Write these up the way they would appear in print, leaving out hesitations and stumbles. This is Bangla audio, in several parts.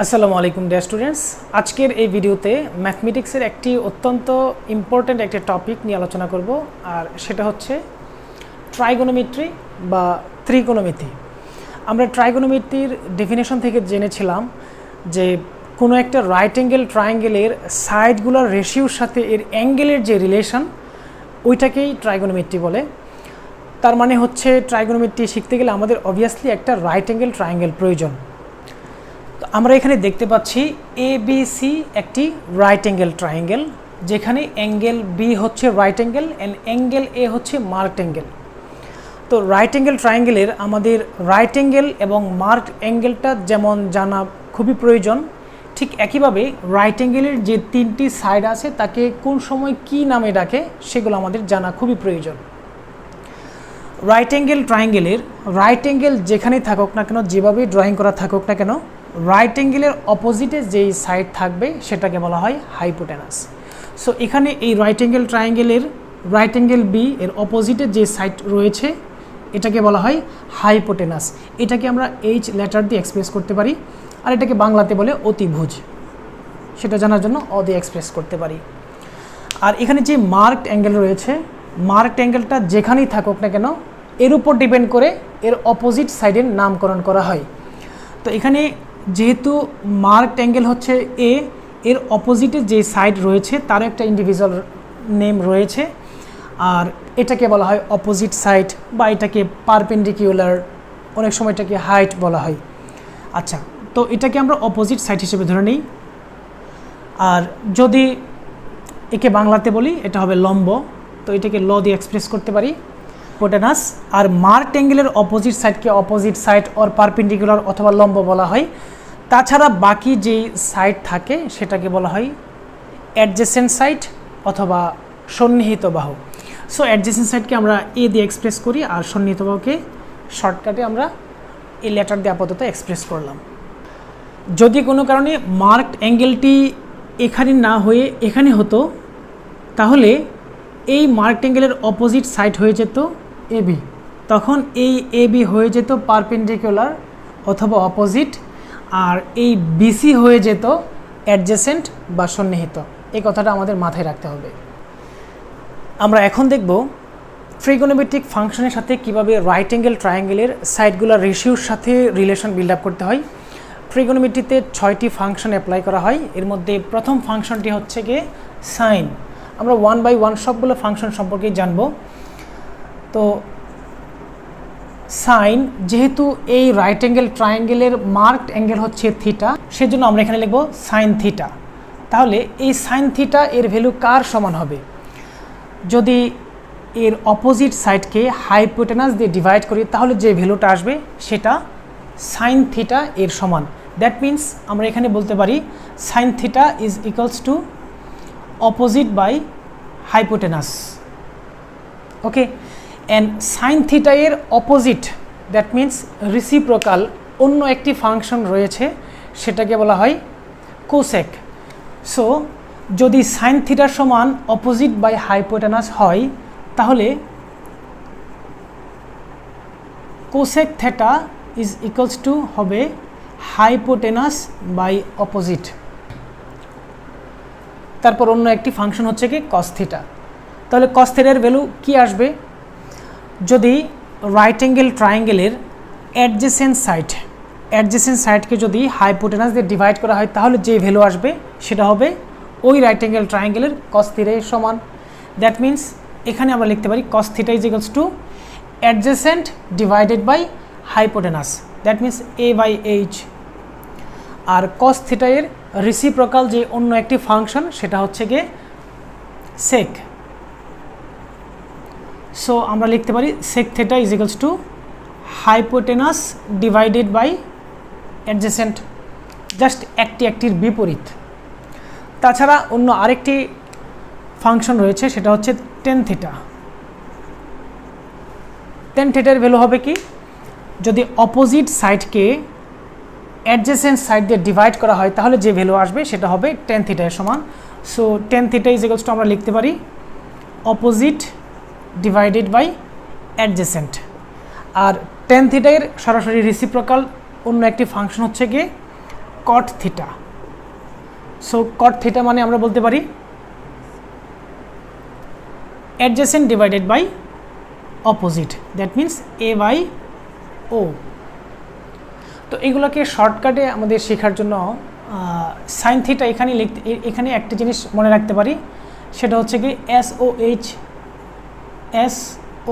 আসসালামু আলাইকুম ডিয়ার স্টুডেন্টস। আজকের এই ভিডিওতে ম্যাথমেটিক্সের একটি অত্যন্ত ইম্পর্ট্যান্ট একটি টপিক নিয়ে আলোচনা করব, আর সেটা হচ্ছে ট্রাইগোনোমেট্রি বা ত্রিকোণমিতি। আমরা ট্রাইগোনোমেট্রির ডেফিনেশন থেকে জেনেছিলাম যে কোনো একটা রাইট অ্যাঙ্গেল ট্রায়াঙ্গেলের সাইডগুলোর রেশিওর সাথে এর অ্যাঙ্গেলের যে রিলেশন ওইটাকেই ট্রাইগোনোমেট্রি বলে। তার মানে হচ্ছে ট্রাইগোনোমেট্রি শিখতে গেলে আমাদের অবভিয়াসলি একটা রাইট অ্যাঙ্গেল ট্রায়াঙ্গেল প্রয়োজন। আমরা এখানে দেখতে পাচ্ছি ABC একটি রাইট অ্যাঙ্গেল ট্রায়াঙ্গেল, যেখানে অ্যাঙ্গেল বি হচ্ছে রাইট অ্যাঙ্গেল অ্যান্ড অ্যাঙ্গেল এ হচ্ছে মার্কড অ্যাঙ্গেল। তো রাইট অ্যাঙ্গেল ট্রায়াঙ্গেলের আমাদের রাইট অ্যাঙ্গেল এবং মার্কড অ্যাঙ্গেলটা যেমন জানা খুবই প্রয়োজন, ঠিক একইভাবে রাইট অ্যাঙ্গেলের যে তিনটি সাইড আছে তাকে কোন সময় কি নামে ডাকে সেগুলো আমাদের জানা খুবই প্রয়োজন। রাইট অ্যাঙ্গেল ট্রায়াঙ্গেলের রাইট অ্যাঙ্গেল যেখানেই থাকুক না কেন, যেভাবে ড্রয়িং করা থাকুক না কেন, রাইট অ্যাঙ্গেলের অপোজিটে যেই সাইড থাকবে সেটাকে বলা হয় হাইপোটেনাস। সো এখানে এই রাইট অ্যাঙ্গেল ট্রায়াঙ্গেলের রাইট অ্যাঙ্গেল বি এর অপোজিটে যে সাইড রয়েছে এটাকে বলা হয় হাইপোটেনাস। এটাকে আমরা এইচ লেটার দিয়ে এক্সপ্রেস করতে পারি, আর এটাকে বাংলাতে বলে অতিভুজ। সেটা জানার জন্য অ দিয়ে এক্সপ্রেস করতে পারি। আর এখানে যে মার্কড অ্যাঙ্গেল রয়েছে, মার্কড অ্যাঙ্গেলটা যেখানেই থাকুক না কেন এর উপর ডিপেন্ড করে এর অপোজিট সাইডের নামকরণ করা হয়। তো এখানে যেহেতু মার্কড অ্যাঙ্গেল হচ্ছে এ, এর অপোজিটে যে সাইড রয়েছে তার একটা ইন্ডিভিজুয়াল নেম রয়েছে, আর এটাকে বলা হয় অপোজিট সাইড বা এটাকে পারপেন্ডিকুলার, অনেক সময় এটাকে হাইট বলা হয়। আচ্ছা, তো এটাকে আমরা অপোজিট সাইড হিসেবে ধরে নিই। আর যদি একে বাংলাতে বলি এটা হবে লম্ব, তো এটাকে ল দিয়ে এক্সপ্রেস করতে পারি হাইপোটেনাস। আর মার্কড অ্যাঙ্গেলের অপোজিট সাইডকে অপোজিট সাইড অর পারপেন্ডিকুলার অথবা লম্ব বলা হয়। তাছাড়া বাকি যেই সাইড থাকে সেটাকে বলা হয় অ্যাডজেসেন্ট সাইড অথবা সন্নিহিত বাহু। সো অ্যাডজেসেন্ট সাইডকে আমরা এ দিয়ে এক্সপ্রেস করি, আর সন্নিহিত বাহুকে শর্টকাটে আমরা এই লেটার দিয়ে আপাতত এক্সপ্রেস করলাম। যদি কোনো কারণে মার্কড অ্যাঙ্গেলটি এখানে না হয়ে এখানে হতো, তাহলে এই মার্কড অ্যাঙ্গেলের অপোজিট সাইড হয়ে যেত এবি, তখন এই এবি হয়ে যেত পারপেন্ডিকুলার অথবা অপোজিট, আর এই বিসি হয়ে যেত অ্যাডজেসেন্ট বা সন্নিহিত। এই কথাটা আমাদের মাথায় রাখতে হবে। আমরা এখন দেখব ট্রিগোনোমেট্রিক ফাংশনের সাথে কিভাবে রাইট অ্যাঙ্গেল ট্রায়াঙ্গেলের সাইডগুলোর রেশিওর সাথে রিলেশন বিল্ড আপ করতে হয়। ট্রিগোনোমেট্রিতে 6টি ফাংশন অ্যাপ্লাই করা হয়। এর মধ্যে প্রথম ফাংশনটি হচ্ছে গিয়ে সাইন। আমরা 1 বাই 1 সবগুলো ফাংশন সম্পর্কেই জানব। তো সাইন, যেহেতু এই রাইট অ্যাঙ্গেল ট্রায়াঙ্গেলের মার্কড অ্যাঙ্গেল হচ্ছে থিটা, সেজন্য আমরা এখানে লিখব সাইন থিটা। তাহলে এই সাইন থিটা এর ভ্যালু কার সমান হবে? যদি এর অপোজিট সাইডকে হাইপোটেনাস দিয়ে ডিভাইড করি তাহলে যে ভ্যালুটা আসবে সেটা সাইন থিটা এর সমান। দ্যাট মিন্স আমরা এখানে বলতে পারি sine theta is equals to opposite by hypotenuse. Okay, and sine theta এর অপোজিট, দ্যাট মিন্স রিসিপ্রোকাল অন্য একটি ফাংশন রয়েছে, সেটাকে বলা হয় কোসেক। সো যদি সাইন থিটার সমান অপোজিট বাই হাইপোটেনাস হয়, তাহলে cosec theta is equals two হবে হাইপোটেনাস বাই অপোজিট। তারপর অন্য একটি ফাংশন হচ্ছে কি কস থিটা। তাহলে কস থিটার ভ্যালু কি আসবে? যদি রাইট অ্যাঙ্গেল ট্রায়াঙ্গেলের অ্যাডজেসেন্ট সাইডকে যদি হাইপোটেনাস দিয়ে ডিভাইড করা হয় তাহলে যে ভ্যালু আসবে সেটা হবে ওই রাইট অ্যাঙ্গেল ট্রায়াঙ্গেলের কস থিটা এর সমান। দ্যাট মিন্স এখানে আমরা লিখতে পারি cos theta is equals to adjacent divided by hypotenuse, that means A by H. আর কস থিটা এর রিসিপ্রোকাল যে অন্য একটি ফাংশন সেটা হচ্ছে গিয়ে সেক। সো আমরা লিখতে পারি sec theta is equals to hypotenuse divided by adjacent, just একটির বিপরীত। তাছাড়া অন্য আরেকটি ফাংশন রয়েছে, সেটা হচ্ছে টেন থিটা। টেন থিটার ভ্যালু হবে কি? যদি অপোজিট সাইডকে অ্যাডজেসেন্ট সাইড দিয়ে ডিভাইড করা হয় তাহলে যে ভ্যালু আসবে সেটা হবে টেন থিটা এর সমান। So tan theta is equals to আমরা লিখতে পারি অপোজিট ডিভাইডেড বাই অ্যাডজেসেন্ট। আর টেন থিটা এর সরাসরি রিসিপ্রোকাল অন্য একটি ফাংশন হচ্ছে গিয়ে cot theta. So cot theta মানে আমরা বলতে পারি adjacent divided by opposite, that means A by O. তো এগুলোকে শর্টকাটে আমাদের শেখার জন্য সাইন থিটা এখানে একটা জিনিস মনে রাখতে পারি, সেটা হচ্ছে কি এস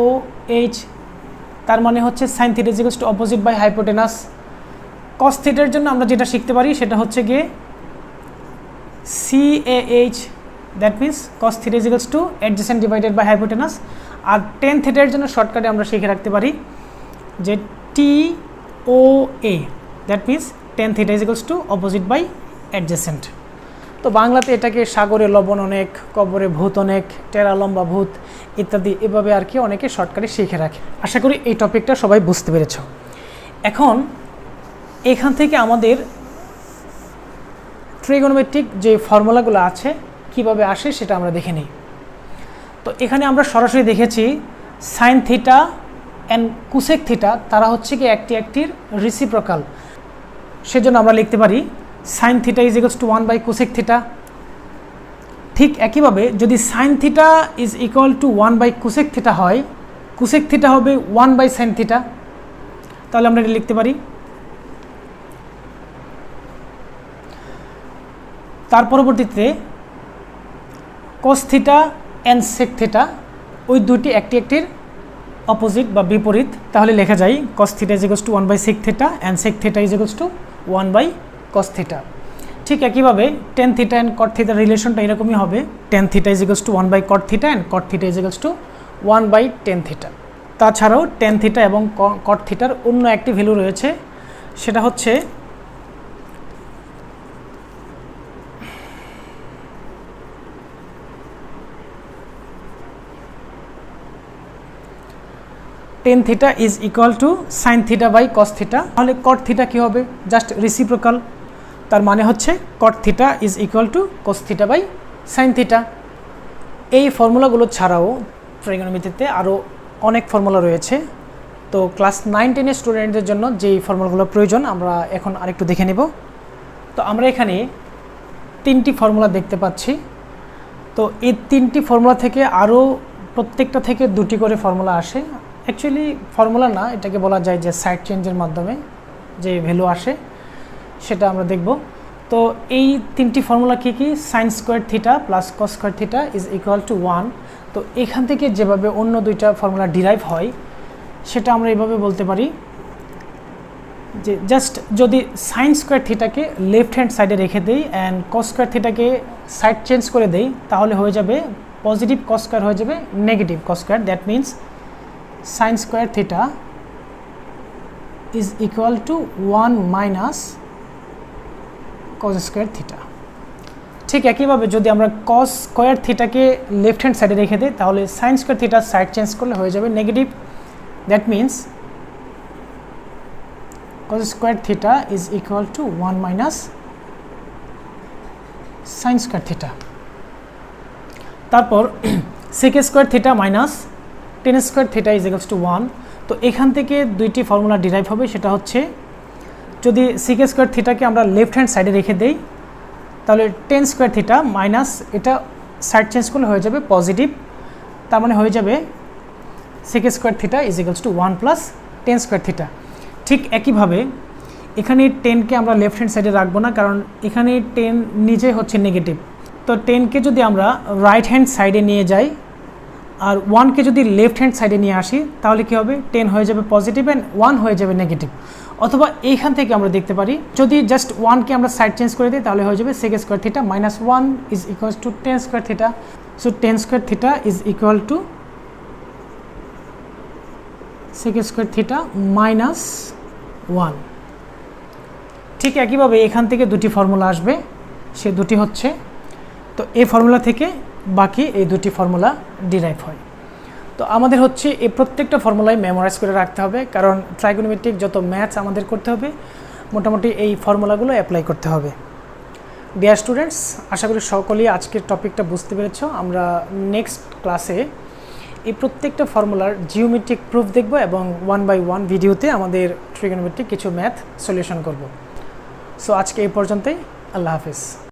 ও এইচ, তার মানে হচ্ছে sine theta is equals to opposite by hypotenuse. Cos থিটার জন্য আমরা যেটা শিখতে পারি সেটা হচ্ছে গিয়ে CAH, that means cos theta is equals to adjacent divided by hypotenuse. আর টেন থিটার জন্য শর্টকাটে আমরা শিখে রাখতে পারি যে TOA, that means tan theta is equals to opposite by adjacent. তো বাংলাতে এটাকে সাগরে লবণ অনেক, কবরে ভূত অনেক, টেরা লম্বা ভূত ইত্যাদি এভাবে আর কি অনেকে শর্টকাটে শিখে রাখে। আশা করি এই টপিকটা সবাই বুঝতে পেরেছ। এখন এখান থেকে আমাদের ট্রিগোনোমেট্রিক যে ফর্মুলাগুলো আছে কিভাবে আসে সেটা আমরা দেখে নিই। তো এখানে আমরা সরাসরি দেখেছি sine theta and cosec theta তারা হচ্ছে কি একটির রিসিপ্রোকাল। সেজন্য আমরা লিখতে পারি sine theta is equals to 1 by cosec theta. ঠিক একইভাবে যদি sine theta is equal to 1 by cosec theta হয়, কুসেক থিটা হবে 1 বাই সাইন থিটা, তাহলে আমরা এটা লিখতে পারি। তার পরবর্তীতে cos theta and sec theta ওই দুটি একটির অপোজিট বা বিপরীত, তাহলে লেখা যায় cos theta is equals to 1 by sec theta and sec theta is equals to 1 by cos theta. ঠিক একইভাবে টেন থিটা অ্যান্ড কট থিটার রিলেশনটা এরকমই হবে, tan theta is equals to 1 by cot theta and cot theta is equals to 1 by tan theta. তাছাড়াও টেন থিটা এবং কট থিটার অন্য একটি ভ্যালু রয়েছে, সেটা হচ্ছে tan theta is equal to sine theta by cos theta. তাহলে কট থিটা কী হবে? জাস্ট রিসিপ্রোকাল, তার মানে হচ্ছে cot theta is equal to cos theta by sine theta. এই ফর্মুলাগুলো ছাড়াও ট্রিগোনোমেট্রিতে আরও অনেক ফর্মুলা রয়েছে। তো ক্লাস 9-10 স্টুডেন্টদের জন্য যেই ফর্মুলাগুলো প্রয়োজন আমরা এখন আরেকটু দেখে নেব। তো আমরা এখানে 3টি ফর্মুলা দেখতে পাচ্ছি। তো এই 3টি ফর্মুলা থেকে আরও প্রত্যেকটা থেকে 2টি করে ফর্মুলা আসে। অ্যাকচুয়ালি ফর্মুলা না, এটাকে বলা যায় যে সাইড চেঞ্জের মাধ্যমে যে ভ্যালু আসে সেটা আমরা দেখব। তো এই 3টি ফর্মুলা কী কী? Sine square theta plus cos square theta is equal to 1। তো এখান থেকে যেভাবে অন্য 2টা ফর্মুলা ডিরাইভ হয় সেটা আমরা এইভাবে বলতে পারি যে জাস্ট যদি সাইন স্কোয়ার থিটাকে লেফট হ্যান্ড সাইডে রেখে দেই অ্যান্ড কস স্কোয়ার থিটাকে সাইড চেঞ্জ করে দেই, তাহলে হয়ে যাবে পজিটিভ কস স্কোয়ার হয়ে যাবে negative cos square. That means sign square theta is equal to 1 minus cos square theta. ঠিক একইভাবে যদি আমরা কস স্কোয়ার থিটাকে লেফট হ্যান্ড সাইডে রেখে দিই তাহলে sign square theta side change করলে হয়ে যাবে negative. That means cos square theta is equal to 1 minus sin square theta। তারপর sec square theta minus tan square theta is equals to 1। তো এখান থেকে 2টি ফর্মুলা ডিরাইভ হবে, সেটা হচ্ছে যদি sec square theta কে আমরা লেফট হ্যান্ড সাইডে রেখে দেই তাহলে tan square theta মাইনাস এটা সাইড চেঞ্জ করলে হয়ে যাবে পজিটিভ, তার মানে হয়ে যাবে sec square theta is equals to 1 plus tan square theta। ঠিক একইভাবে এখানে 10কে আমরা লেফট হ্যান্ড সাইডে রাখবো না, কারণ এখানে 10 নিজে হচ্ছে নেগেটিভ। তো 10কে যদি আমরা রাইট হ্যান্ড সাইডে নিয়ে যাই আর 1কে যদি লেফট হ্যান্ড সাইডে নিয়ে আসি তাহলে কী হবে? 10 হয়ে যাবে পজিটিভ অ্যান্ড 1 হয়ে যাবে নেগেটিভ। অথবা এইখান থেকে আমরা দেখতে পারি যদি জাস্ট 1কে আমরা সাইড চেঞ্জ করে দিই তাহলে হয়ে যাবে sec square theta minus 1 is equals to tan square theta। So tan square theta is equal to sec square theta minus 1। ঠিক একইভাবে এখান থেকে 2টি ফর্মুলা আসবে, সে 2টি হচ্ছে, তো এই ফর্মুলা থেকে বাকি এই 2টি ফর্মুলা ডিরাইভ হয়। তো আমাদের হচ্ছে এই প্রত্যেকটা ফর্মুলাই মেমোরাইজ করে রাখতে হবে, কারণ ট্রাইগোনোমেট্রিক যত ম্যাথস আমাদের করতে হবে মোটামুটি এই ফর্মুলাগুলো অ্যাপ্লাই করতে হবে। ডিয়ার স্টুডেন্টস, আশা করি সকলেই আজকের টপিকটা বুঝতে পেরেছ। আমরা নেক্সট ক্লাসে এই প্রত্যেকটা ফর্মুলার জিওমেট্রিক প্রুফ দেখব এবং 1 বাই 1 ভিডিওতে আমাদের ট্রিগোনোমেট্রিক কিছু ম্যাথ সলিউশন করব। সো আজকে এই পর্যন্তই। আল্লাহ হাফিজ।